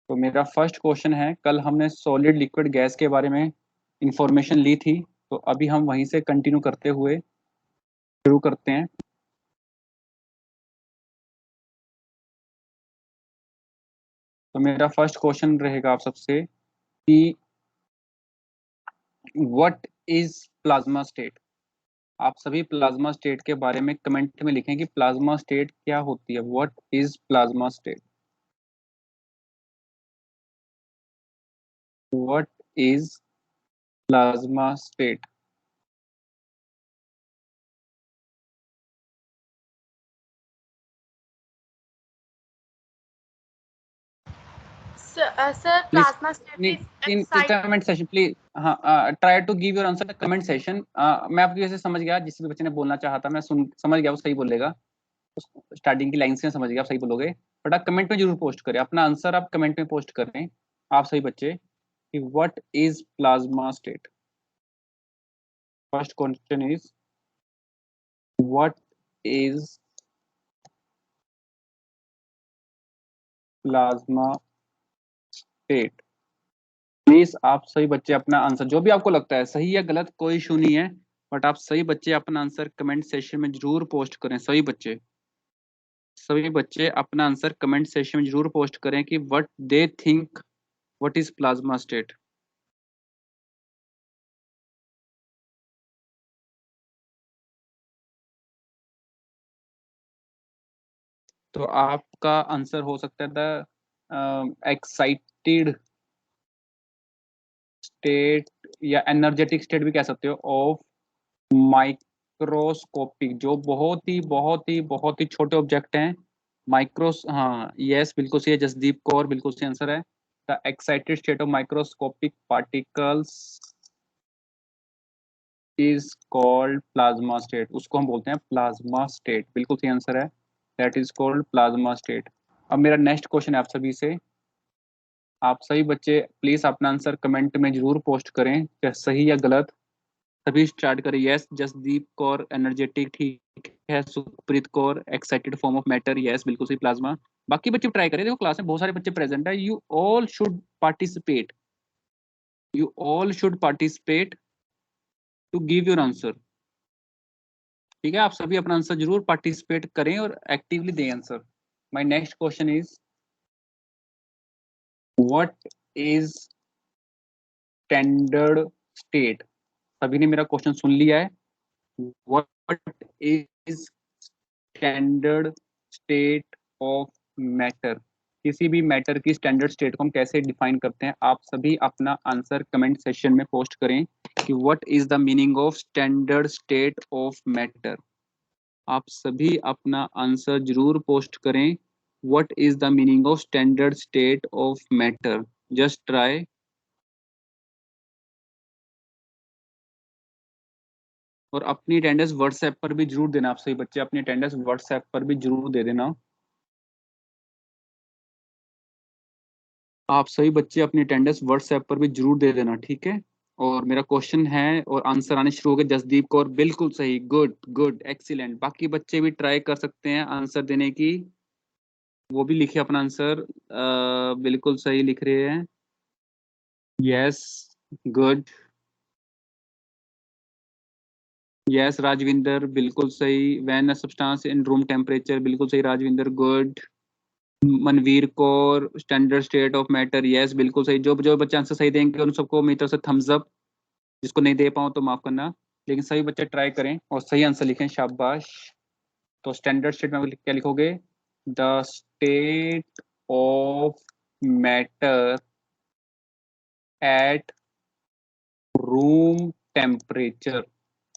तो मेरा first question है, कल हमने सॉलिड लिक्विड गैस के बारे में इंफॉर्मेशन ली थी, तो अभी हम वहीं से कंटिन्यू करते हुए शुरू करते हैं। तो मेरा फर्स्ट क्वेश्चन रहेगा आप सबसे कि व्हाट इज प्लाज्मा स्टेट। आप सभी प्लाज्मा स्टेट के बारे में कमेंट में लिखें कि प्लाज्मा स्टेट क्या होती है। What is plasma state, what is plasma state. Sir, please plasma state in is in excited. Comment session please. हाँ, try to give your answer comment session. मैं आपकी वजह से समझ गया, जिस भी बच्चे ने बोलना चाहा था मैं समझ गया, वो सही बोलेगा। स्टार्टिंग की लाइन से समझ गया, आप सही बोलोगे। बट आप कमेंट में जरूर पोस्ट करें अपना आंसर, आप कमेंट में पोस्ट करें आप सही बच्चे कि what is plasma state. First question is what is plasma state. Please आप सही बच्चे अपना आंसर, जो भी आपको लगता है सही या गलत कोई इशू नहीं है, बट आप सही बच्चे अपना आंसर कमेंट सेशन में जरूर पोस्ट करें। सभी बच्चे अपना आंसर कमेंट सेशन में जरूर पोस्ट करें कि what they think what is plasma state. तो आपका आंसर हो सकता है द एक्साइटेड स्टेट या एनर्जेटिक स्टेट भी कह सकते हो ऑफ माइक्रोस्कोपिक, जो बहुत ही छोटे ऑब्जेक्ट हैं। माइक्रोस, हाँ यस बिल्कुल सही है जसदीप कौर, बिल्कुल सही आंसर है। The excited state of microscopic particles is called plasma state, उसको हम बोलते हैं प्लाज्मा स्टेट, बिल्कुल सही आंसर है। That is called plasma state. अब मेरा नेक्स्ट क्वेश्चन है आप सभी से, आप सभी बच्चे प्लीज अपना आंसर कमेंट में जरूर पोस्ट करें, चाहे सही या गलत। सभी स्टार्ट करें। यस जसदीप कौर एनर्जेटिक ठीक है, Supreet Kaur excited form of matter, yes बिल्कुल सही प्लाज्मा। बाकी बच्चे ट्राई करें, देखो क्लास में बहुत सारे बच्चे प्रेजेंट है। You all should participate, you all should participate to give your answer. ठीक है, आप सभी अपना आंसर जरूर पार्टिसिपेट करें और एक्टिवली दें answer. My next question is what is standard state. सभी ने मेरा क्वेश्चन सुन लिया है। What is standard state of matter. किसी भी मैटर की स्टैंडर्ड स्टेट को हम कैसे डिफाइन करते हैं, आप सभी अपना आंसर कमेंट सेक्शन में पोस्ट करें कि what is the meaning of standard state of matter. आप सभी अपना आंसर जरूर पोस्ट करें, what is the meaning of standard state of matter. Just try. और अपनी अटेंडेंस व्हाट्सएप पर भी जरूर देना, आप सही बच्चे अपनी अटेंडेंस व्हाट्सएप पर भी जरूर दे देना। आप सही बच्चे अपनी अटेंडेंस व्हाट्सएप पर भी जरूर दे देना, ठीक है। और मेरा क्वेश्चन है और आंसर आने शुरू हो गए। जसदीप कौर बिल्कुल सही, गुड गुड एक्सीलेंट। बाकी बच्चे भी ट्राई कर सकते हैं आंसर देने की, वो भी लिखे अपना आंसर। बिल्कुल सही लिख रहे हैं, यस गुड। यस राजविंदर बिल्कुल सही। When a substance in room temperature, बिल्कुल सही Rajwinder, good. Manveer Kaur standard state of matter, yes बिल्कुल सही। जो जो बच्चे आंसर सही देंगे उन सबको मेरी तरफ से थम्स अप, जिसको नहीं दे पाऊँ तो माफ करना, लेकिन सभी बच्चे ट्राई करें और सही आंसर लिखें, शाबाश। तो स्टैंडर्ड स्टेट में क्या लिखोगे, the state of matter at room temperature.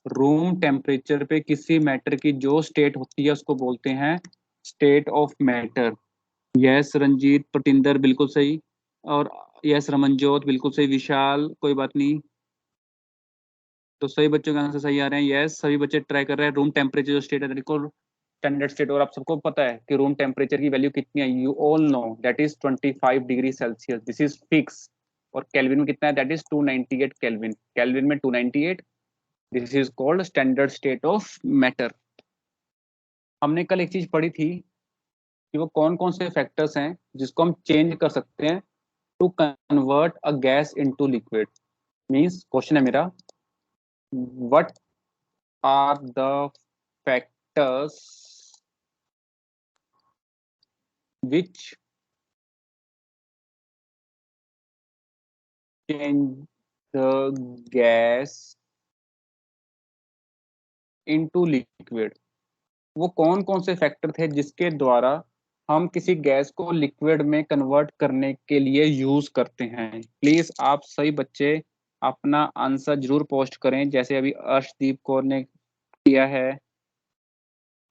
Room temperature पे किसी मैटर की जो स्टेट होती है उसको बोलते हैं state of matter. Yes Ranjeet Patinder बिल्कुल सही। और यस रमनजोत बिल्कुल सही। विशाल कोई बात नहीं। तो सभी बच्चों का आंसर सही आ रहे हैं, यस सभी बच्चे ट्राई कर रहे हैं। रूम टेम्परेचर जो स्टेट है स्टैंडर्ड स्टेट, और आप सबको पता है कि रूम टेम्परेचर की वैल्यू कितनी है, you all know that is 25 degree Celsius, this is fix. और केल्विन में कितना है, दैट इज 298 केल्विन। केल्विन में 298, this is called standard state of matter. हमने कल एक चीज पढ़ी थी कि वो कौन कौन से फैक्टर्स हैं जिसको हम चेंज कर सकते हैं to convert a gas into liquid. Means question है मेरा, what are the factors which change the gas into liquid। वो कौन कौन से फैक्टर थे जिसके द्वारा हम किसी गैस को लिक्विड में कन्वर्ट करने के लिए यूज करते हैं। प्लीज आप सही बच्चे अपना आंसर जरूर पोस्ट करें, जैसे अभी अर्शदीप कौर ने किया है,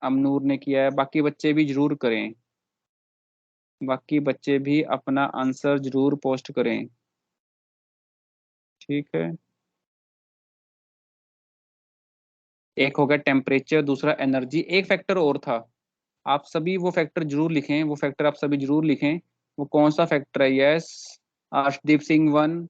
अमनूर ने किया है, बाकी बच्चे भी जरूर करें, बाकी बच्चे भी अपना आंसर जरूर पोस्ट करें। ठीक है, एक हो गया टेम्परेचर, दूसरा एनर्जी, एक फैक्टर और था, आप सभी वो फैक्टर जरूर लिखें, वो फैक्टर आप सभी जरूर लिखें। वो कौन सा फैक्टर है? Yes, Arshdeep Singh 1,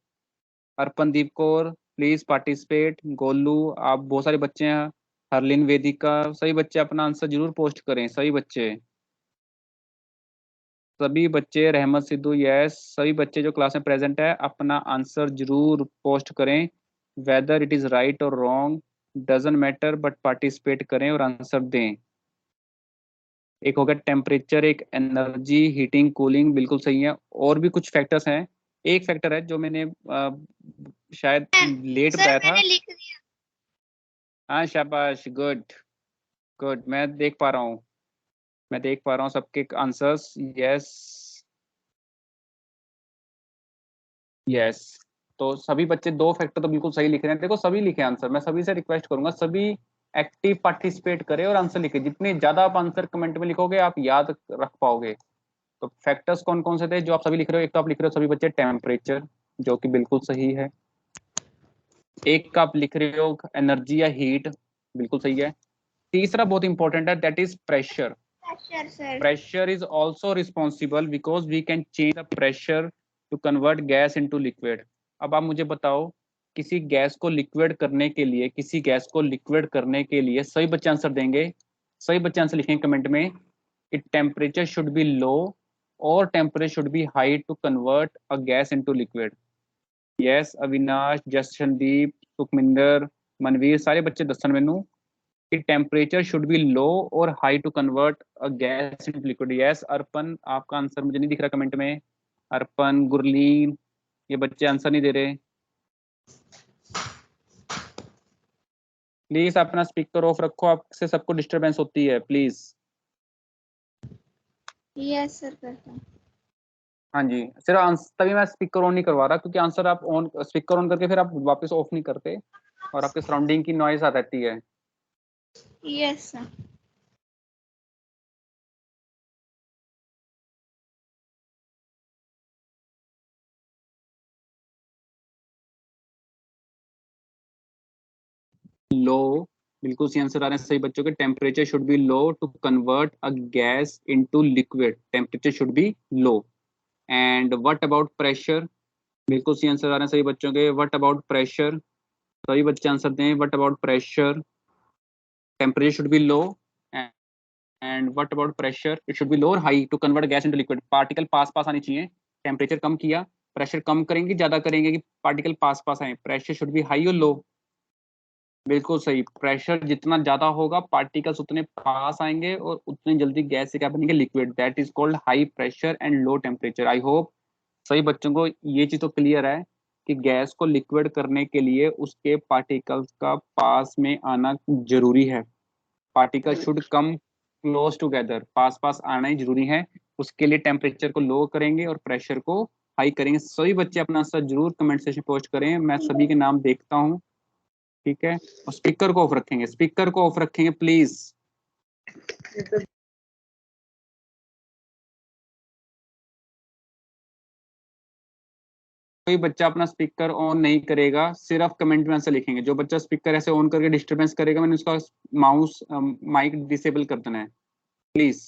Arpandeep Kaur please participate, Golu, आप बहुत सारे बच्चे हैं, हरलिन वेदिका, सभी बच्चे अपना आंसर जरूर पोस्ट करें, सभी बच्चे, सभी बच्चे, रहमत सिद्धू यस, सभी बच्चे जो क्लास में प्रेजेंट है अपना आंसर जरूर पोस्ट करें, वेदर इट इज राइट और wrong doesn't matter, but participate करें और आंसर दें। एक हो गया टेम्परेचर, एक एनर्जी, हीटिंग कूलिंग, बिल्कुल सही है, और भी कुछ फैक्टर्स हैं। एक फैक्टर है जो मैंने शायद लेट सर बताया था। मैंने लिख दिया। हाँ शाबाश, गुड गुड, मैं देख पा रहा हूँ, मैं देख पा रहा हूँ सबके आंसर्स। यस यस, तो सभी बच्चे दो फैक्टर तो बिल्कुल सही लिख रहे हैं। देखो सभी लिखे आंसर, मैं सभी से रिक्वेस्ट करूंगा सभी एक्टिव पार्टिसिपेट करें और आंसर लिखे, जितने ज्यादा आप आंसर कमेंट में लिखोगे आप याद रख पाओगे। तो फैक्टर्स कौन कौन से थे जो आप सभी लिख रहे हो? एक तो आप लिख रहे हो सभी बच्चे टेम्परेचर, जो कि बिल्कुल सही है। एक का आप लिख रहे हो एनर्जी या हीट, बिल्कुल सही है। तीसरा बहुत इंपॉर्टेंट है, that is pressure. Pressure sir. Pressure is also responsible because we can change the pressure to convert gas into liquid। अब आप मुझे बताओ, किसी गैस को लिक्विड करने के लिए, किसी गैस को लिक्विड करने के लिए सही बच्चे आंसर देंगे, सही बच्चे आंसर लिखेंगे कमेंट में। It temperature should be low और temperature should be high to convert a gas into liquid. Yes Avinash, Jasandeep, Sukhminder, Manveer, सारे बच्चे दसन मेनू कि temperature should be low or high to convert a gas into liquid. Yes Arpan, आपका answer मुझे नहीं दिख रहा कमेंट में। अर्पण, गुरलीन, ये बच्चे आंसर नहीं दे रहे। प्लीज अपना स्पीकर ऑफ रखो, आपसे सबको डिस्टरबेंस होती है प्लीज। यस सर करता हूँ। हाँ जी, सिर्फ आंसर तभी मैं स्पीकर ऑन नहीं करवा रहा, क्योंकि आंसर आप ऑन स्पीकर ऑन करके फिर आप वापस ऑफ नहीं करते और आपके सराउंडिंग की नॉइज आ रहती है। Yes sir. लो, बिल्कुल सही आंसर आ रहे हैं सही बच्चों के। Temperature should be low to convert a gas into liquid, temperature should be low. And what about pressure, बिल्कुल सही आंसर आ रहे हैं सही बच्चों के। व्हाट अबाउट प्रेशर, सभी बच्चे आंसर दें। What about pressure, temperature should be low, and what about pressure, it should be low or high to convert gas into liquid. Particle पास पास आनी चाहिए, टेम्परेचर कम किया, प्रेशर कम करेंगे ज्यादा करेंगे कि पार्टिकल पास पास आए। प्रेशर शुड बी हाई और लो, बिल्कुल सही। प्रेशर जितना ज्यादा होगा पार्टिकल्स उतने पास आएंगे और उतनी जल्दी गैस से क्या बनेंगे, liquid. That is called high pressure and low temperature. I hope सही बच्चों को ये चीज तो क्लियर है कि गैस को लिक्विड करने के लिए उसके पार्टिकल्स का पास में आना जरूरी है। Particle should come close together, पास पास आना ही जरूरी है। उसके लिए टेम्परेचर को लो करेंगे और प्रेशर को हाई करेंगे। सभी बच्चे अपना आंसर जरूर कमेंट सेक्शन पोस्ट करें, मैं सभी के नाम देखता हूँ। ठीक है, और स्पीकर को ऑफ रखेंगे, स्पीकर को ऑफ रखेंगे प्लीज। कोई बच्चा अपना स्पीकर ऑन नहीं करेगा, सिर्फ कमेंट में आंसर लिखेंगे। जो बच्चा स्पीकर ऐसे ऑन करके डिस्टरबेंस करेगा, मैंने उसका माउस माइक डिसेबल कर देना है प्लीज।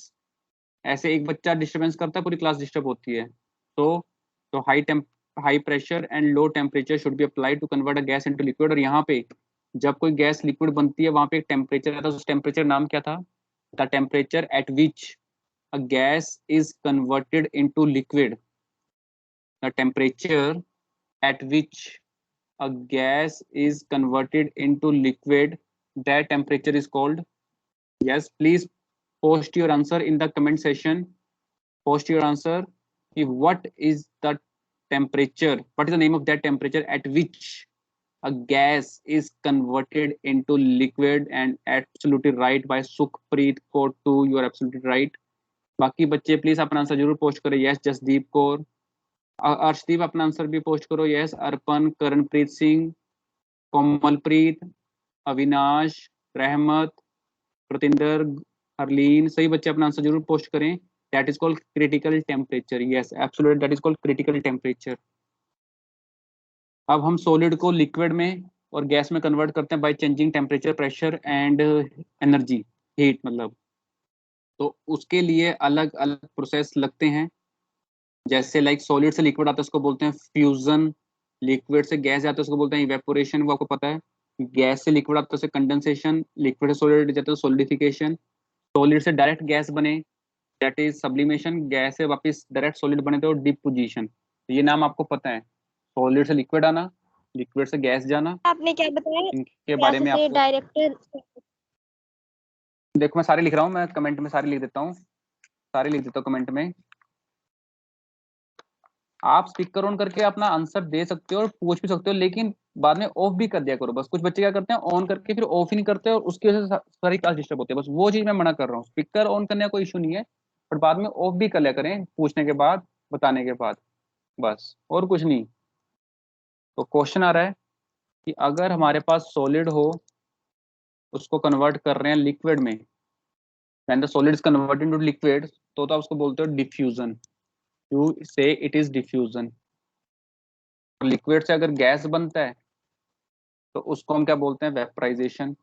ऐसे एक बच्चा डिस्टरबेंस करता है पूरी क्लास डिस्टर्ब होती है। तो high pressure and low temperature should be applied to convert a gas into liquid. और यहाँ पे जब कोई गैस लिक्विड बनती है वहां पे एक टेम्परेचर आता है, उस टेम्परेचर नाम क्या था? The temperature at which a gas is converted into liquid. The temperature at which a gas is converted into liquid, that temperature is called. Yes, please post your answer in the comment section. Post your answer. What is the temperature, what is the name of that temperature at which a gas is converted into liquid? And absolutely right by Sukhpreet Kaur 2, you are absolutely right. बाकी बच्चे please अपना answer जरूर post करें. Yes Jasdeep Kaur, Arshdeep अपना answer भी post करो. Yes अर्पण, करणप्रीत सिंह, कोमलप्रीत, अविनाश, रहमत, प्रतिंदर, हरलीन, सही बच्चे अपना आंसर जरूर पोस्ट करें. That is called critical temperature. Yes absolutely that is called critical temperature. अब हम सॉलिड को लिक्विड में और गैस में कन्वर्ट करते हैं by changing temperature, pressure and energy, heat मतलब. तो उसके लिए अलग अलग प्रोसेस लगते हैं. जैसे लाइक सॉलिड से लिक्विड आता है उसको बोलते हैं फ्यूजन, लिक्विड से गैस जाता है उसको बोलते हैं इवेपोरेशन, वो आपको पता है. गैस से लिक्विड आता है उसे कंडेंसेशन, लिक्विड से सॉलिड जाता है सॉलिडिफिकेशन, सॉलिड से डायरेक्ट गैस बने दैट इज सब्लिमेशन, गैस से वापस डायरेक्ट सॉलिड बने तो डिपोजिशन. ये नाम आपको पता है. सॉलिड से लिक्विड आना, लिक्विड से गैस जाना. आपने क्या बताया? इनके बारे में आपको डायरेक्टर. देखो मैं सारे लिख रहा हूँ, मैं कमेंट में सारे लिख देता हूँ, सारे लिख देता हूँ कमेंट में. आप स्पीकर ऑन करके अपना आंसर दे सकते हो और पूछ भी सकते हो, लेकिन बाद में ऑफ भी कर दिया करो. बस कुछ बच्चे क्या करते हैं ऑन करके फिर ऑफ ही नहीं करते और उसकी वजह से सारी क्लास डिस्टर्ब होती है. बस वो चीज मैं मना कर रहा हूँ. स्पीकर ऑन करने का कोई इशू नहीं है, बट बाद में ऑफ भी कर लिया करें पूछने के बाद, बताने के बाद, बस और कुछ नहीं. तो क्वेश्चन आ रहा है कि अगर हमारे पास सॉलिड हो, उसको कन्वर्ट कर रहे हैं लिक्विड में, when the solid is converted into liquid, तो आप उसको बोलते हो डिफ्यूजन. यू से इट इज डिफ्यूजन. लिक्विड से अगर गैस बनता है तो उसको हम क्या बोलते हैं? वेपराइजेशन.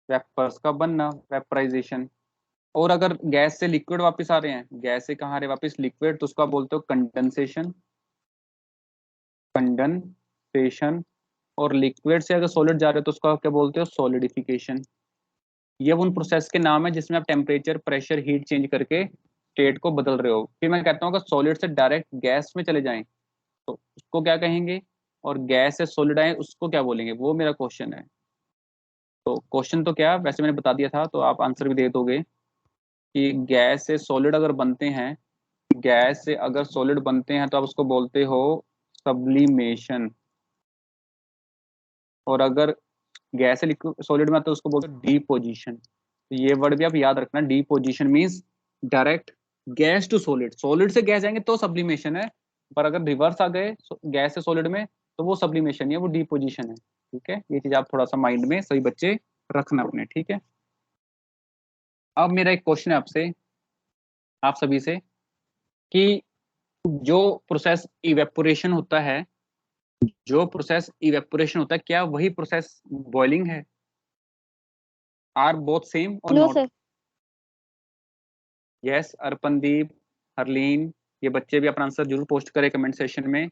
वेपर्स का बनना, वेपराइजेशन. और अगर गैस से लिक्विड वापस आ रहे हैं, गैस से कहाँ आ रहे हैं वापस लिक्विड, तो उसको आप बोलते हो कंडेंसेशन, कंडेंसेशन. और लिक्विड से अगर सॉलिड जा रहे हो तो उसको आप क्या बोलते हो? सॉलिडिफिकेशन. ये उन प्रोसेस के नाम है जिसमें आप टेम्परेचर, प्रेशर, हीट चेंज करके स्टेट को बदल रहे हो. फिर मैं कहता हूँ अगर सॉलिड से डायरेक्ट गैस में चले जाएं तो उसको क्या कहेंगे, और गैस से सॉलिड आए उसको क्या बोलेंगे, वो मेरा क्वेश्चन है. तो क्वेश्चन तो क्या वैसे मैंने बता दिया था, तो आप आंसर भी दे दोगे कि गैस से सॉलिड अगर बनते हैं, गैस से अगर सॉलिड बनते हैं तो आप उसको बोलते हो सब्लिमेशन. और अगर गैस से लिक्विड सॉलिड में आता है उसको बोलते हो डीपोजिशन. तो ये वर्ड भी आप याद रखना. Deposition means direct gas to solid. Solid से गैस जाएंगे तो सब्लिमेशन है, पर अगर रिवर्स आ गए गैस से सॉलिड में तो वो सब्लिमेशन नहीं है, वो डीपोजिशन है. ठीक है, ये चीज आप थोड़ा सा माइंड में सभी बच्चे रखना अपने. ठीक है. अब मेरा एक क्वेश्चन है आपसे, आप सभी से, कि जो प्रोसेस इवेपोरेशन होता है, जो प्रोसेस इवेपोरेशन होता है, क्या वही प्रोसेस बॉइलिंग है? Are both same or no not? Sir. Yes Arpandeep, Harleen, ये बच्चे भी अपना आंसर जरूर पोस्ट करें कमेंट सेशन में.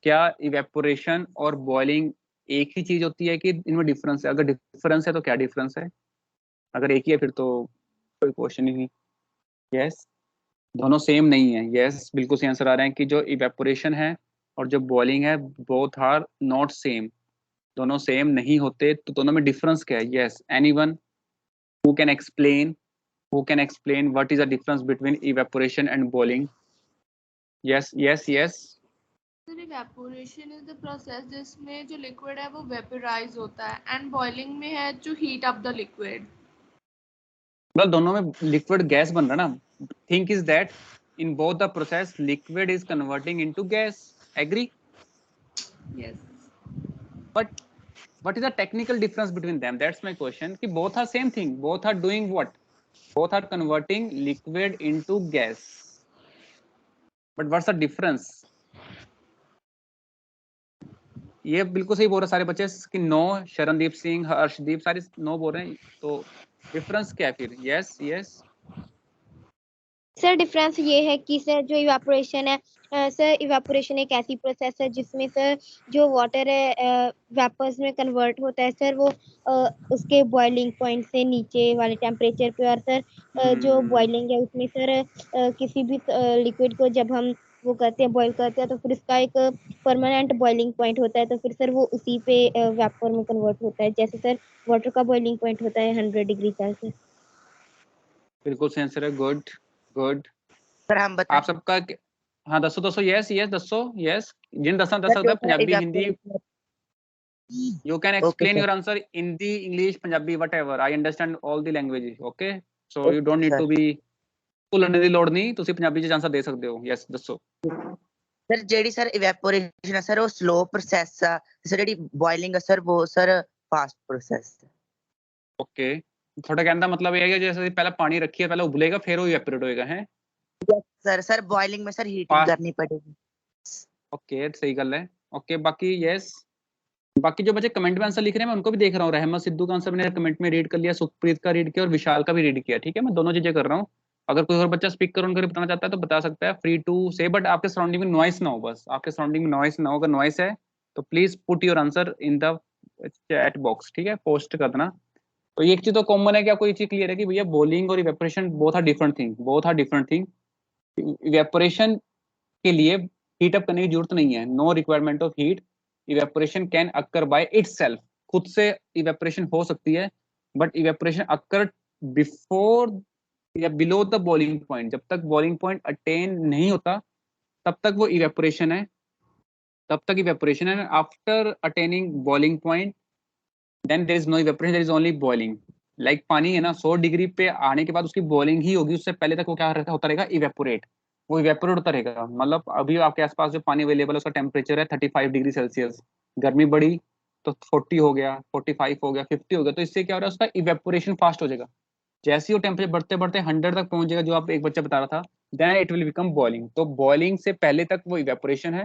क्या इवेपोरेशन और बॉइलिंग एक ही चीज होती है कि इनमें डिफरेंस है? अगर डिफरेंस है तो क्या डिफरेंस है? अगर एक ही है फिर तो कोई क्वेश्चन ही नहीं. यस दोनों सेम नहीं है. यस बिल्कुल सही आंसर आ रहे हैं कि जो इवेपोरेशन है और जो बॉइलिंग है, बोथ आर नॉट सेम. दोनों सेम नहीं होते. तो दोनों में डिफरेंस क्या है? Yes anyone who can explain, who can explain what is the difference between evaporation and boiling? Yes. Sir evaporation is the process जिसमें जो लिक्विड है वो वेपोराइज होता है, एंड बॉइलिंग में है जो heat up the liquid. well दोनों में लिक्विड गैस बन रहा ना. Think is that in both the process liquid is converting into gas. Agree? Yes. But what is the technical difference between them? That's my question. कि both are same thing, both are doing what? Both are converting liquid into gas, but what's the difference? ये बिल्कुल सही बोल रहे सारे बच्चे कि no. Sharandeep Singh, Harshdeep सारे नो बोल रहे हैं. तो डिफरेंस क्या है फिर? यस सर डिफरेंस ये है कि सर जो इवापोरेशन है सर इवापोरेशन एक ऐसी प्रोसेस है जिसमें सर जो वाटर है वेपर्स में कन्वर्ट होता है सर वो उसके बॉइलिंग पॉइंट से नीचे वाले टेम्परेचर पे। और सर जो बॉइलिंग है उसमें सर किसी भी लिक्विड को जब हम वो करते हैं बॉईल करते हैं तो फिर इसका एक परमानेंट बॉइलिंग पॉइंट होता है तो फिर सर वो उसी पे वेपर में कन्वर्ट होता है। जैसे सर वाटर का बॉइलिंग पॉइंट होता है 100 डिग्री सेल्सियस। बिल्कुल सही आंसर है, गुड गुड। सर हम बताएं। आप सबका हाँ दसो दसो, यस यस दसो, यस जिन दस दस सकता है Punjabi Hindi. You can explain your answer Hindi, English, Punjabi, whatever. I understand all the languages. Okay, so you don't need to be ਭੁੱਲਣ ਦੀ ਲੋੜ ਨਹੀਂ, ਤੁਸੀਂ ਪੰਜਾਬੀ ਚ ਆਨਸਰ ਦੇ ਸਕਦੇ ਹੋ। ਯੈਸ ਦੱਸੋ। ਸਰ ਜਿਹੜੀ ਸਰ ਇਵੈਪੋਰੇਸ਼ਨ ਹੈ ਸਰ ਉਹ ਸਲੋ ਪ੍ਰੋਸੈਸ ਆ, ਸਰ ਜਿਹੜੀ ਬੋਇਲਿੰਗ ਹੈ ਸਰ ਉਹ ਸਰ ਫਾਸਟ ਪ੍ਰੋਸੈਸ। ਓਕੇ, ਤੁਹਾਡਾ ਕਹਿਣ ਦਾ ਮਤਲਬ ਇਹ ਹੈ ਕਿ ਜੇ ਅਸੀਂ ਪਹਿਲਾਂ ਪਾਣੀ ਰੱਖੀਏ ਪਹਿਲਾਂ ਉਬਲੇਗਾ ਫਿਰ ਉਹ ਇਵੈਪੋਰੇਟ ਹੋਏਗਾ ਹੈ। ਸਰ ਸਰ ਬੋਇਲਿੰਗ में सर हीटिंग करनी पड़ेगी। ओके सही गल है। ओके बाकी यस, बाकी जो बच्चे कमेंट में आंसर लिख रहे हैं मैं उनको भी देख रहा हूँ। रहमत सिद्धू का आंसर मैंने कमेंट में रीड कर लिया, सुखप्रीत का रीड किया और विशाल का भी रीड किया। ठीक है, मैं दोनों चीजें कर रहा हूँ। अगर कोई और बच्चा स्पीक कर उनकर बताना चाहता है तो बता सकता है, फ्री टू से। बट आपके सराउंडिंग में नॉइस ना हो, बस आपके सराउंडिंग में नॉइस ना हो। अगर नॉइस है तो please put your answer in the chat box. ठीक है, पोस्ट कर देना। तो ये एक चीज तो कॉमन है कि आपको ये चीज क्लियर है कि भैया बॉइलिंग और evaporation both are different thing, both are different thing. Evaporation के लिए हीट अप करने की जरूरत नहीं है, no requirement of heat. Evaporation can occur by itself, खुद से इवेपोरेशन हो सकती है। बट इवेपोरेशन अकर बिफोर या बिलो द बॉइलिंग पॉइंट, जब तक बॉइलिंग पॉइंट अटेन नहीं होता तब तक वो इवेपोरेशन है, तब तक इवेपोरेशन है। After attaining boiling point then there is no evaporation, there is only boiling. Like पानी है ना, 100 डिग्री पे आने के बाद उसकी बॉइलिंग ही होगी, उससे पहले तक वो क्या होता रहेगा, इवेपोरेट। वो इवेपोरेट होता रहेगा। मतलब अभी आपके आसपास जो पानी अवेलेबल है उसका टेम्परेचर है 35 डिग्री सेल्सियस, गर्मी बढ़ी तो 40 हो गया, 45 हो गया, 50 हो गया, तो इससे क्या हो रहा है, उसका इवेपोरेशन फास्ट हो जाएगा। जैसे ही वो टेम्परेचर बढ़ते बढ़ते 100 तक पहुंच जाएगा, जो आप एक बच्चा बता रहा था, then it will become boiling. तो बॉइलिंग से पहले तक वो इवेपोरेशन है,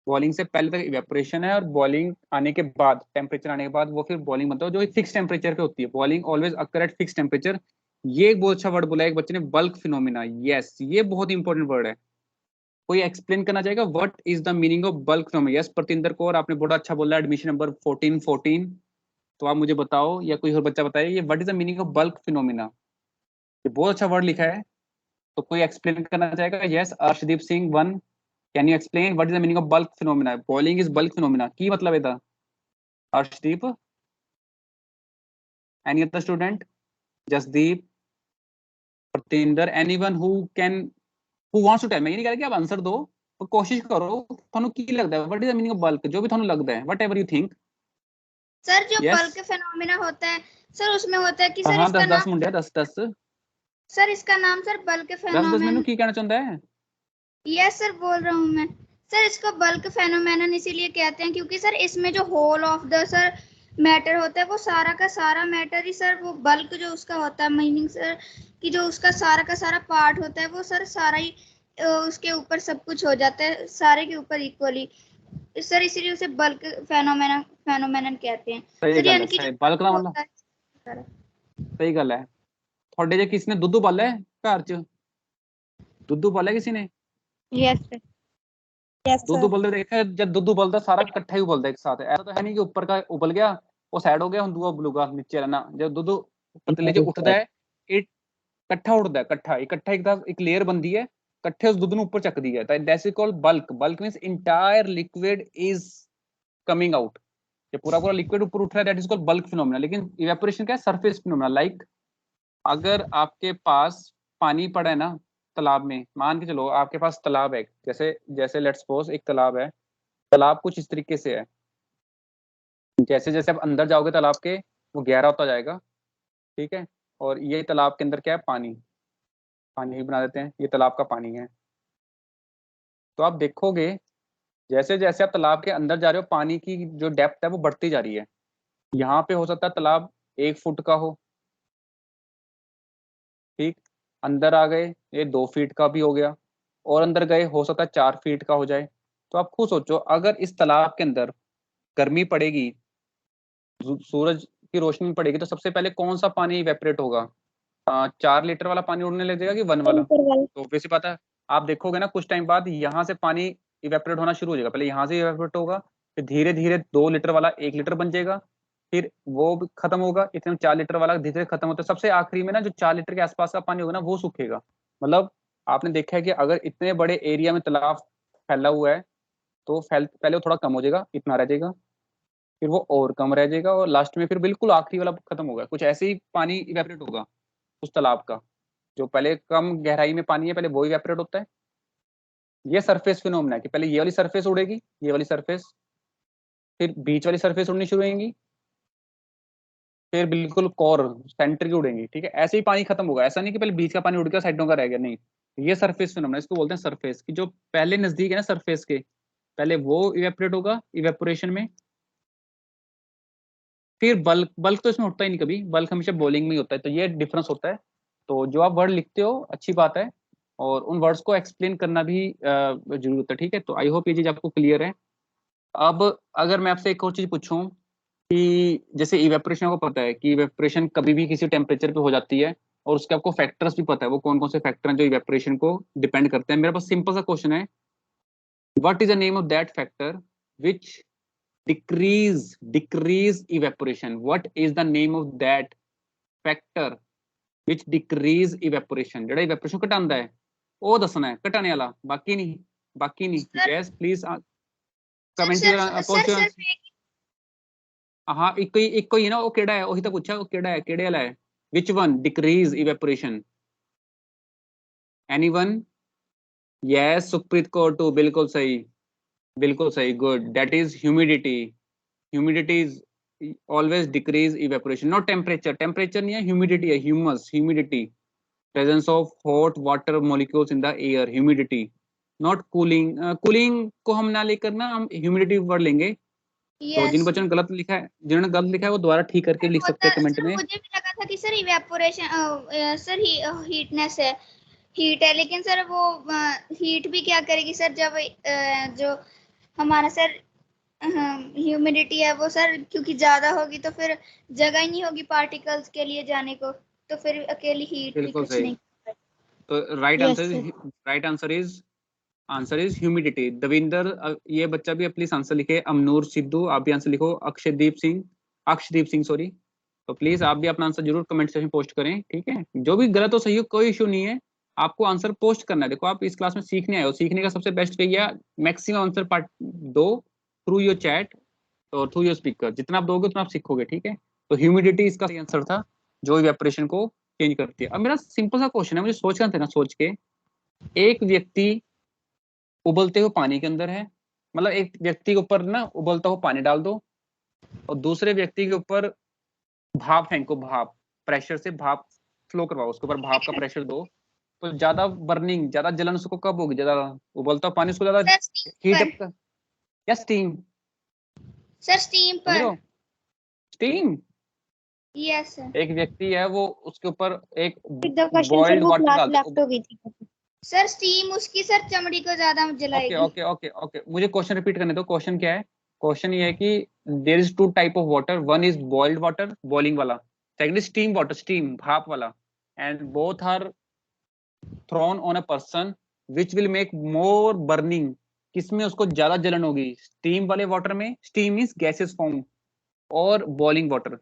बॉइलिंग से पहले तक इवेपोरेशन है, और बॉइलिंग आने के बाद, टेम्परेचर आने के बाद वो फिर बॉइलिंग बनता है, जो फिक्स टेम्परेचर पे होती है। Boiling always occur at fix temperature. ये एक बहुत अच्छा वर्ड बोला है एक बच्चे ने, बल्क फिनोमिना। यस, ये बहुत इंपॉर्टेंट वर्ड है। कोई एक्सप्लेन करना चाहेगा what is the meaning of bulk phenomena? Yes Pratinder Kaur, आपने बड़ा अच्छा बोला, एडमिशन नंबर 1414। तो आप मुझे बताओ या कोई और बच्चा बताए, ये what is the meaning of bulk phenomena? ये बहुत अच्छा वर्ड लिखा है। तो कोई एक्सप्लेन करना चाहेगा? Yes Arshdeep Singh 1, can you explain what is the meaning of bulk phenomena? Boiling is bulk phenomena की मतलब है Arshdeep? Any other student? Jasdeep, Pratinder, anyone who can, who wants to tell? मैं ये नहीं कह रहा कि आप आंसर दो, पर कोशिश करो। थानू की लगता है what is the meaning of bulk? जो भी थानू लगता है, व्हाटएवर यू थिंक। सर जो Yes. बल्क फिनोमिना होता है सर, उसमें होता है कि सर हाँ इसका 10 नाम, मुंडे 10 सर इसका नाम सर बल्क 10 फेनोमेन। मैनू की कहना चाहता है? यस सर बोल रहा हूँ मैं। सर इसको बल्क फेनोमेनन इसीलिए कहते हैं क्योंकि सर इसमें जो whole of the sir matter होता है वो सारा का सारा मैटर ही सर, वो बल्क जो उसका होता है, मीनिंग सर कि जो उसका सारा का सारा पार्ट होता है वो सर सारा ही उसके ऊपर सब कुछ हो जाता है, सारे के ऊपर इक्वली सर, इसीलिए उसे बल्क फेनोमेनन फेनोमेनन कहते हैं सर। यानी कि बल्क ਦਾ मतलब सही गल है। ਤੁਹਾਡੇ ਜੇ किसी ने ਦੁੱਧ ਉਬਾਲਿਆ घर च, ਦੁੱਧ ਉਬਾਲਿਆ किसी ने? यस सर, यस दूध सर। उबलते देखा? जब दूध उबलता सारा इकट्ठा ही उबलता एक साथ। ऐसा तो है नहीं कि ऊपर का उबल गया वो साइड हो गया हम दूआ उबलूगा नीचे रहना। जब दूध पतले जो उठता है इकट्ठा उठता है, इकट्ठा इकट्ठा एक लेयर बनती है, इकट्ठे उस दूध ਨੂੰ ऊपर ਚੱਕਦੀ है। That's called bulk. Bulk means entire liquid is coming out. ये पूरा पूरा लिक्विड ऊपर उठ रहा है, that is called bulk phenomena. लेकिन इवेपोरेशन क्या है? Surface phenomena. लाइक अगर आपके पास पानी पड़ा है ना तालाब में, मान के चलो आपके पास तालाब है, जैसे जैसे लेट्स सपोज एक तालाब है। तालाब कुछ इस तरीके से है, जैसे जैसे आप अंदर जाओगे तालाब के वो गहरा होता जाएगा। ठीक है, और ये तालाब के अंदर क्या है? पानी। पानी ही बना देते हैं, ये तालाब का पानी है। तो आप देखोगे जैसे जैसे आप तालाब के अंदर जा रहे हो पानी की जो डेप्थ है वो बढ़ती जा रही है। यहाँ पे हो सकता है तालाब 1 फुट का हो, ठीक, अंदर आ गए ये 2 फीट का भी हो गया, और अंदर गए हो सकता है 4 फीट का हो जाए। तो आप खुद सोचो अगर इस तालाब के अंदर गर्मी पड़ेगी, सूरज की रोशनी पड़ेगी, तो सबसे पहले कौन सा पानी इवेपोरेट होगा? 4 लीटर वाला पानी उड़ने लगेगा कि 1 वाला? तो वैसे पता है, आप देखोगे ना कुछ टाइम बाद यहाँ से पानी इवेपोरेट होना शुरू हो जाएगा। पहले यहाँ से इवेपोरेट होगा, फिर धीरे धीरे 2 लीटर वाला 1 लीटर बन जाएगा, फिर वो भी खत्म होगा, इतने में 4 लीटर वाला धीरे धीरे खत्म होता है। सबसे आखिरी में ना जो 4 लीटर के आसपास का पानी होगा ना वो सूखेगा। मतलब आपने देखा है कि अगर इतने बड़े एरिया में तालाब फैला हुआ है तो पहले वो थोड़ा कम हो जाएगा, इतना रह जाएगा, फिर वो और कम रह जाएगा, और लास्ट में फिर बिल्कुल आखिरी वाला खत्म होगा। कुछ ऐसे ही पानी इवेपोरेट होगा उस तालाब का। जो पहले कम गहराई में पानी है पहले वो इवेपोरेट होता है। ये सरफेस फिनोमेना है कि पहले ये वाली सरफेस उड़ेगी, ये वाली सरफेस, फिर बीच वाली सरफेस उड़नी शुरू होगी, फिर बिल्कुल कोर सेंटर की उड़ेंगी। ठीक है, ऐसे ही पानी खत्म होगा। ऐसा नहीं कि पहले बीच का पानी उड़ गया साइडों का रह गया, नहीं। ये सरफेस फिनोमेना, इसको बोलते हैं सरफेस की। जो पहले नजदीक है ना सरफेस के, पहले वो इवेपोरेट होगा इवेपोरेशन में, फिर बल्क। बल्क तो इसमें उठता ही नहीं कभी, बल्क हमेशा बॉइलिंग में ही होता है। तो ये डिफरेंस होता है। तो जो आप वर्ड लिखते हो अच्छी बात है, और उन वर्ड्स को एक्सप्लेन करना भी जरूरी होता है। ठीक है, तो आई होप ये चीज आपको क्लियर है। अब अगर मैं आपसे एक और चीज पूछूं कि जैसे इवेपोरेशन को पता है कि इवेपोरेशन कभी भी किसी टेम्परेचर पे हो जाती है, और उसके आपको फैक्टर्स भी पता है, वो कौन कौन से फैक्टर हैं जो इवेपोरेशन को डिपेंड करते हैं। मेरे पास सिंपल सा क्वेश्चन है, what is the name of that factor which decrease evaporation? What is the name of that factor which decrease evaporation? ਜਿਹੜਾ evaporation ਘਟਾਉਂਦਾ ਹੈ ਉਹ ਦੱਸਣਾ ਹੈ, ਘਟਾਣੇ ਵਾਲਾ, ਬਾਕੀ ਨਹੀਂ। ਬਾਕੀ ਨਹੀਂ। yes please comment your ਹਾਂ ਇੱਕੋ ਹੀ ਨਾ, ਉਹ ਕਿਹੜਾ ਹੈ? ਉਹੀ ਤਾਂ ਪੁੱਛਿਆ, ਉਹ ਕਿਹੜਾ ਹੈ, ਕਿਹੜੇ ਵਾਲਾ ਹੈ? which one decrease evaporation? anyone? yes Sukhpreet Kaur too, ਬਿਲਕੁਲ ਸਹੀ, ਬਿਲकुल सही, good, that is humidity. Humidity is always decrease evaporation, not temperature. Temperature नहीं है, humidity है, humus, humidity, presence of hot water molecules in the air, humidity, not cooling. cooling को हम ना लेकर ना हम humidity वर्ड लेंगे। तो जिन बच्चों ने गलत लिखा है, जिन्होंने गलत लिखा है वो दोबारा ठीक करके लिख सकते हैं कमेंट में। मुझे भी लगा था कि सर इवेपोरेशन सर हीटनेस है, हीट है, लेकिन सर वो हीट भी क्या करेगी सर जब जो हमारा सर ह्यूमिडिटी है वो सर क्योंकि ज्यादा होगी तो फिर जगह ही नहीं होगी पार्टिकल्स के लिए जाने को, तो फिर अकेली हीट भी कुछ नहीं। तो right answer is humidity. Davinder, ये बच्चा भी प्लीज आंसर लिखे। अमनूर सिद्धू, आप भी आंसर लिखो। अक्षदीप सिंह सॉरी। तो प्लीज आप भी अपना आंसर जरूर कमेंट सेक्शन में पोस्ट करें। ठीक है, जो भी गलत हो सही हो कोई इशू नहीं है, आपको आंसर पोस्ट करना है। देखो आप इस क्लास में सीखने आए हो, सीखने का सबसे बेस्ट यही है, मैक्सिमम आंसर पार्ट दो थ्रू योर चैट और थ्रू योर स्पीकर। जितना आप दोगे उतना आप सीखोगे। ठीक है, तो ह्यूमिडिटी इसका सही आंसर था जो इवेपोरेशन को चेंज करती है। अब मेरा सिंपल सा क्वेश्चन है, मुझे सोचना था ना, सोच के, एक व्यक्ति उबलते हुए पानी के अंदर है, मतलब एक व्यक्ति के ऊपर ना उबलता हुआ पानी डाल दो और दूसरे व्यक्ति के ऊपर भाप फेंको, भाप प्रेशर से भाप फ्लो करवाओ, उसके ऊपर भाप का प्रेशर दो, तो ज्यादा बर्निंग, ज्यादा जलन उसको कब होगी? ज्यादा उबलता पानी उसको ज्यादा हीट अप या स्टीम? सर स्टीम पर। स्टीम? Yes sir. एक व्यक्ति है वो उसके ऊपर एक बॉइल्ड वाटर डाल दो। सर स्टीम उसकी सर चमड़ी को ज्यादा जलाएगी। ओके मुझे क्वेश्चन रिपीट करने दो। क्वेश्चन क्या है? क्वेश्चन ये है कि there is 2 type of water, one is boiled water, boiling वाला, second is steam water, steam भाप वाला, and both are thrown on a person which will make more burning. किसमें उसको ज्यादा जलन होगी? स्टीम वाले वाटर में। स्टीम मींस गैसेस फॉर्म, और बॉइलिंग वाटर,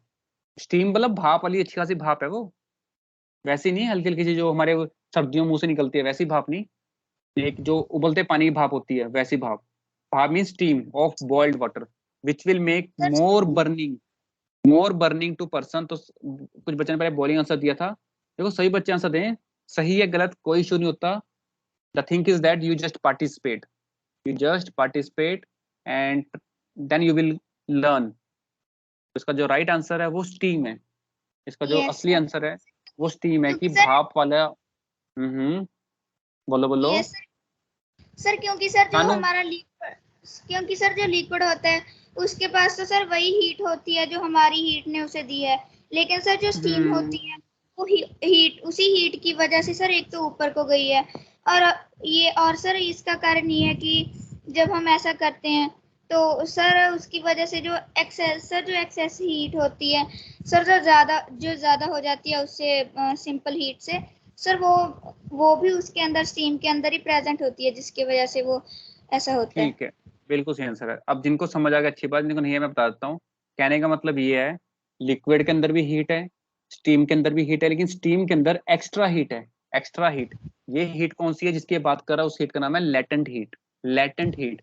स्टीम मतलब भाप वाली अच्छी खासी भाप है वो, वैसी नहीं हल्की हल्की सी जो हमारे सर्दियों मुंह से निकलती है वैसी भाप नहीं, एक जो उबलते पानी की भाप होती है वैसी भाप। भाप mean steam of boiled water which will make more burning to person. तो कुछ बच्चों ने पहले बॉइलिंग आंसर दिया था। देखो सही बच्चे आंसर दें, सही है गलत कोई इशू नहीं होता। The thing is that you just participate and then you will learn. इसका जो राइट आंसर है वो स्टीम है। इसका जो असली आंसर है वो स्टीम है कि भाप वाला। बोलो। सर क्योंकि सर जो हमारा जो लिक्विड होता है उसके पास तो सर वही हीट होती है जो हमारी हीट ने उसे दी है, लेकिन सर जो स्टीम होती है वो हीट उसी हीट की वजह से सर एक तो ऊपर को गई है, और सर इसका कारण ये है कि जब हम ऐसा करते हैं तो सर उसकी वजह से जो एक्सेस हीट होती है सर, जो ज्यादा हो जाती है उससे सिंपल हीट से सर, वो भी उसके अंदर स्टीम के अंदर ही प्रेजेंट होती है, जिसकी वजह से वो ऐसा होता है। ठीक है, बिल्कुल सही आंसर है। अब जिनको समझ आ गया अच्छी बात, जिनको नहीं है मैं बता देता हूँ। कहने का मतलब ये है, लिक्विड के अंदर भी हीट है, स्टीम के अंदर भी हीट है, लेकिन स्टीम के अंदर एक्स्ट्रा हीट है। एक्स्ट्रा हीट, ये हीट कौन सी है जिसकी बात कर रहा हूँ, उस हीट का नाम है लेटेंट हीट। लेटेंट हीट,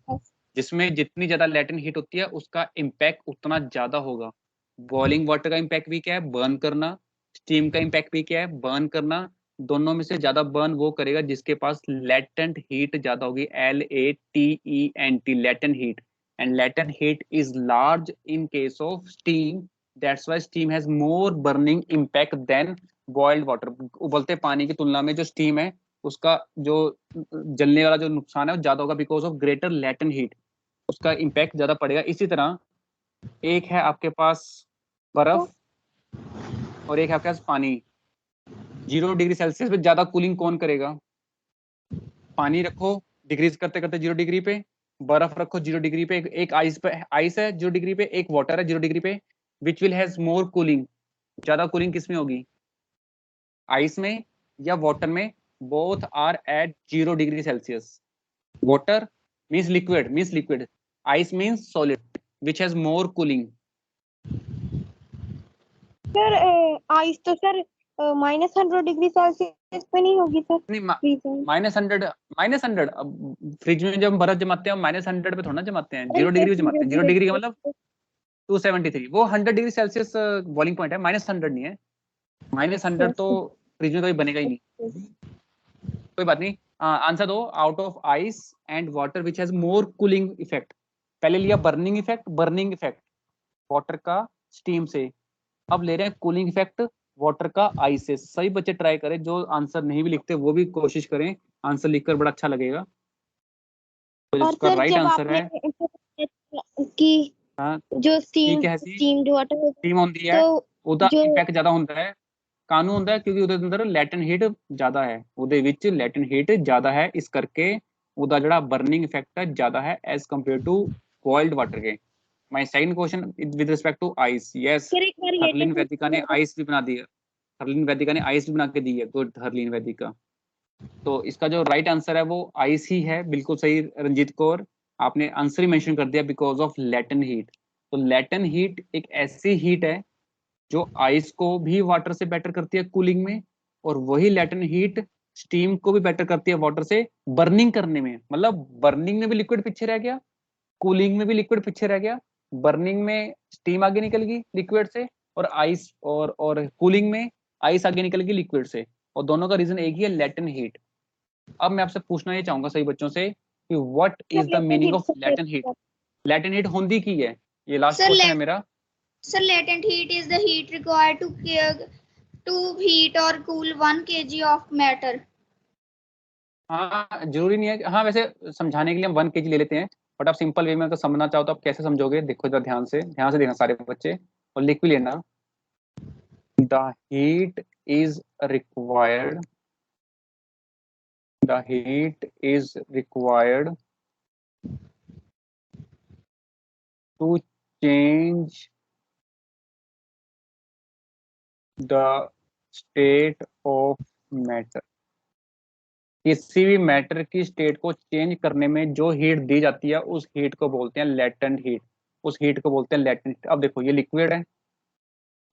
जिसमें जितनी ज्यादा लेटेंट हीट होती है उसका इम्पैक्ट उतना ज्यादा होगा। बॉइलिंग वाटर का इम्पैक्ट भी क्या है, बर्न करना। स्टीम का इम्पैक्ट भी क्या है, बर्न करना। दोनों में से ज्यादा बर्न वो करेगा जिसके पास लेटेंट हीट ज्यादा होगी, LATENT, latent heat. And latent heat is large in case of steam, that's why steam has more burning impact then boiled water. उबलते पानी की तुलना में जो स्टीम है उसका जो जलने वाला जो नुकसान है वो ज्यादा होगा, because of greater latent heat, उसका इम्पैक्ट ज्यादा पड़ेगा। इसी तरह एक है आपके पास बर्फ और एक है आपके पास पानी। 0 डिग्री सेल्सियस पे ज्यादा कूलिंग कौन करेगा? पानी रखो डिग्रीज करते करते 0 डिग्री पे, बर्फ रखो 0 डिग्री पे, एक आइस पे, आइस है 0 डिग्री पे, एक वाटर है 0 डिग्री पे। Which will has more cooling? ज्यादा कूलिंग किस में होगी, आइस में या वाटर में? Both are at 0 degree Celsius. Water means liquid, ice means solid, which has more cooling? Sir ice तो सर -100 डिग्री सेल्सियस पे नहीं होगी सर, नहीं, freezing। -100, -100। अब फ्रिज में जब हम बर्फ जमाते हैं -100 पे थोड़ा ना जमाते हैं, अरे 0 डिग्री पे yes, जमाते हैं। 0 डिग्री का मतलब 0 273, वो 100 डिग्री सेल्सियस बॉइलिंग पॉइंट है, -100 नहीं है। -100 तो फ्रिज में कभी बनेगा ही नहीं। कोई बात नहीं, आंसर दो। Out of ice and water which has more cooling effect. पहले लिया बर्निंग इफेक्ट, वाटर का स्टीम से, अब ले रहे हैं कूलिंग इफेक्ट वाटर का आइस से। सभी बच्चे ट्राई करें, जो आंसर नहीं भी लिखते वो भी कोशिश करें, आंसर लिखकर बड़ा अच्छा लगेगा। तो और इसका सर राइट जब आंसर आपने है, कि हाँ, जो ठीक है सी, स्टीम्ड वाटर होगा स्टीम होती है, तो ਉਹਦਾ जो ਇੰਪੈਕਟ ਜ਼ਿਆਦਾ ਹੁੰਦਾ ਹੈ। ਕਾਨੂੰ ਹੁੰਦਾ ਹੈ? ਕਿਉਂਕਿ ਉਹਦੇ ਅੰਦਰ ਲੈਟੈਂਟ ਹੀਟ ਜ਼ਿਆਦਾ ਹੈ, ਉਹਦੇ ਵਿੱਚ ਲੈਟੈਂਟ ਹੀਟ ਜ਼ਿਆਦਾ ਹੈ, ਇਸ ਕਰਕੇ ਉਹਦਾ ਜਿਹੜਾ ਬਰਨਿੰਗ ਇਫੈਕਟ ਹੈ ਜ਼ਿਆਦਾ ਹੈ as compare to boiled water के। My second question with respect to ice, yes, फिर एक बार ये हरलीन वैदिका ने आइस भी बना दी है, हरलीन वैदिका ने आइस भी बना के दी है, गुड हरलीन वैदिका। तो इसका जो राइट आंसर है वो आइस ही है, बिल्कुल सही रंजीत कौर, आपने आंसर ही मेंशन कर दिया, बिकॉज ऑफ लेटेंट हीट। तो लेटेंट हीट एक ऐसी हीट है जो आइस को भी वाटर से बेटर करती है कूलिंग में, और वही लेटेंट हीट स्टीम को भी बेटर करती है वाटर से बर्निंग करने में। मतलब बर्निंग में भी लिक्विड पीछे रह गया, कूलिंग में भी लिक्विड पीछे रह गया। बर्निंग में स्टीम आगे निकल गई लिक्विड से, और आइस और कूलिंग में आइस आगे निकल गई लिक्विड से, और दोनों का रीजन एक ही है, लेटेंट हीट। अब मैं आपसे पूछना ये चाहूंगा सही बच्चों से कि what is the meaning of latent heat? Latent heat होंदी की है, ये लास्ट सर क्वेश्चन है मेरा। Sir latent heat is the heat required to heat or cool 1 kg of matter। हाँ, जरूरी नहीं है, हाँ वैसे समझाने के लिए हम 1 kg ले लेते हैं, बट आप सिंपल वे में अगर समझना चाहो तो आप कैसे समझोगे, देखो जरा ध्यान से देखना सारे बच्चे, और लिख भी लेना। The heat is required, the heat is required to change the state of matter. किसी भी मैटर की स्टेट को चेंज करने में जो हीट दी जाती है उस हीट को बोलते हैं लेटेंट हीट, उस हीट को बोलते हैं लेटेंट। अब देखो ये लिक्विड है,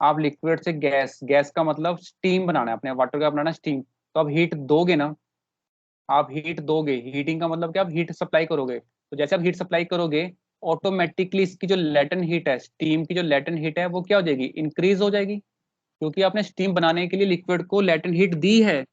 आप लिक्विड से गैस, गैस का मतलब स्टीम बनाना है, अपने वाटर का बनाना स्टीम, तो आप हीट दोगे ना, आप हीट दोगे, हीटिंग का मतलब क्या, आप हीट सप्लाई करोगे। तो जैसे आप हीट सप्लाई करोगे ऑटोमेटिकली इसकी जो लेटेंट हीट है, स्टीम की जो लेटेंट हीट है वो क्या हो जाएगी, इंक्रीज हो जाएगी, क्योंकि आपने स्टीम बनाने के लिए लिक्विड को लेटेंट हीट दी है।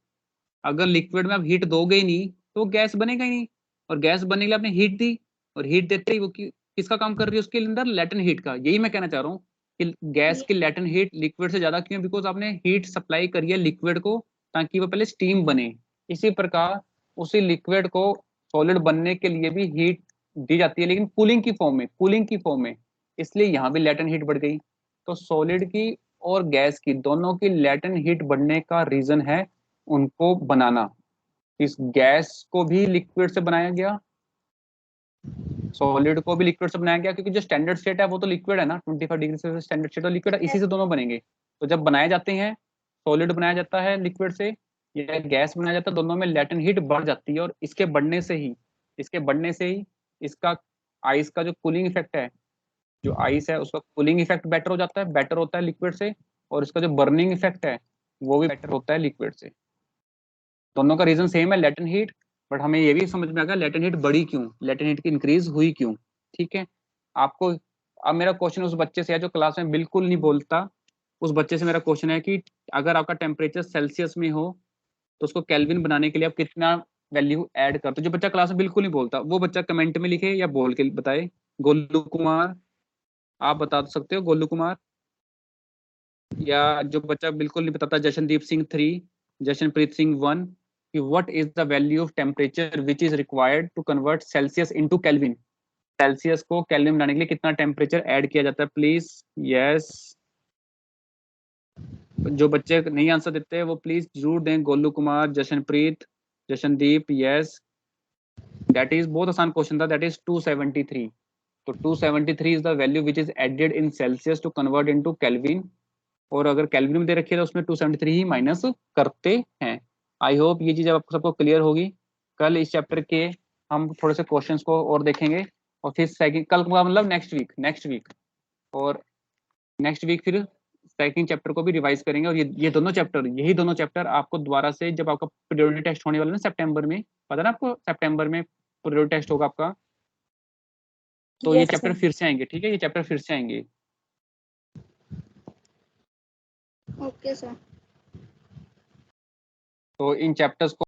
अगर लिक्विड में आप हीट दोगे ही नहीं तो गैस बनेगा ही नहीं, और गैस बनने के लिए आपने हीट दी, और हीट देते ही वो किसका काम कर रही है, उसके अंदर लेटेंट हीट का। यही मैं कहना चाह रहा हूँ कि गैस की लेटेंट हीट लिक्विड से ज्यादा क्यों, बिकॉज आपने हीट सप्लाई करी है लिक्विड को ताकि वो पहले स्टीम बने। इसी प्रकार उसी लिक्विड को सॉलिड बनने के लिए भी हीट दी जाती है, लेकिन कूलिंग की फॉर्म में, इसलिए यहाँ भी लेटेंट हीट बढ़ गई। तो सॉलिड की और गैस की दोनों की लेटेंट हीट बढ़ने का रीजन है उनको बनाना। इस गैस को भी लिक्विड से बनाया गया, सॉलिड को भी लिक्विड से बनाया गया, क्योंकि जो स्टैंडर्ड स्टेट है वो तो लिक्विड है ना, 25 डिग्री से स्टैंडर्ड स्टेट और लिक्विड, इसी से दोनों बनेंगे। तो जब बनाए जाते हैं, सॉलिड बनाया जाता है लिक्विड से या गैस बनाया जाता है, दोनों में लेटेंट हीट बढ़ जाती है, और इसके बढ़ने से ही इसका आइस का जो कूलिंग इफेक्ट है, जो आइस है उसका कूलिंग इफेक्ट बेटर हो जाता है, बेटर होता है लिक्विड से, और इसका जो बर्निंग इफेक्ट है वो भी बेटर होता है लिक्विड से। दोनों का रीजन सेम है, लेटेंट हीट, बट हमें ये भी समझ में आ गया लेटेंट हीट बढ़ी क्यों, लेटेंट हीट की इंक्रीज हुई क्यों। ठीक है, आपको अब मेरा क्वेश्चन उस बच्चे से है जो क्लास में बिल्कुल नहीं बोलता, उस बच्चे से मेरा क्वेश्चन है कि अगर आपका टेम्परेचर सेल्सियस में हो तो उसको केल्विन बनाने के लिए आप कितना वैल्यू ऐड करते हो। जो बच्चा क्लास में बिल्कुल नहीं बोलता वो बच्चा कमेंट में लिखे या बोल के बताए। गोलू कुमार, आप बता सकते हो गोलू कुमार, या जो बच्चा बिल्कुल नहीं बताता जशनदीप सिंह 3, जशनप्रीत सिंह 1, कि what is the value of temperature which is required to convert Celsius into Kelvin. Celsius को केल्विन बनाने के लिए कितना टेम्परेचर ऐड किया जाता है, प्लीज। यस, जो बच्चे नहीं आंसर देते वो प्लीज जरूर दें। Golu Kumar, Jashanpreet, Jashandeep, yes. That is बहुत आसान क्वेश्चन था, दैट इज 273। तो 273 is the value which is added in Celsius to convert into Kelvin, और अगर केल्विन में दे रखी है तो उसमें 273 ही माइनस करते हैं। आई होप ये चीज आपको सबको क्लियर होगी। कल इस चैप्टर के हम थोड़े से क्वेश्चंस को और देखेंगे, और फिर सेकंड कल का मतलब नेक्स्ट वीक और नेक्स्ट वीक फिर सेकंड चैप्टर को भी रिवाइज करेंगे। और यही दोनों चैप्टर आपको दोबारा से, जब आपका पीरियोडिक टेस्ट होने वाला है ना सितंबर में, पता ना आपको सितंबर में पीरियोडिक टेस्ट होगा आपका, तो ये चैप्टर फिर से आएंगे। ठीक है, ये चैप्टर फिर से आएंगे। Okay sir. तो इन चैप्टर्स को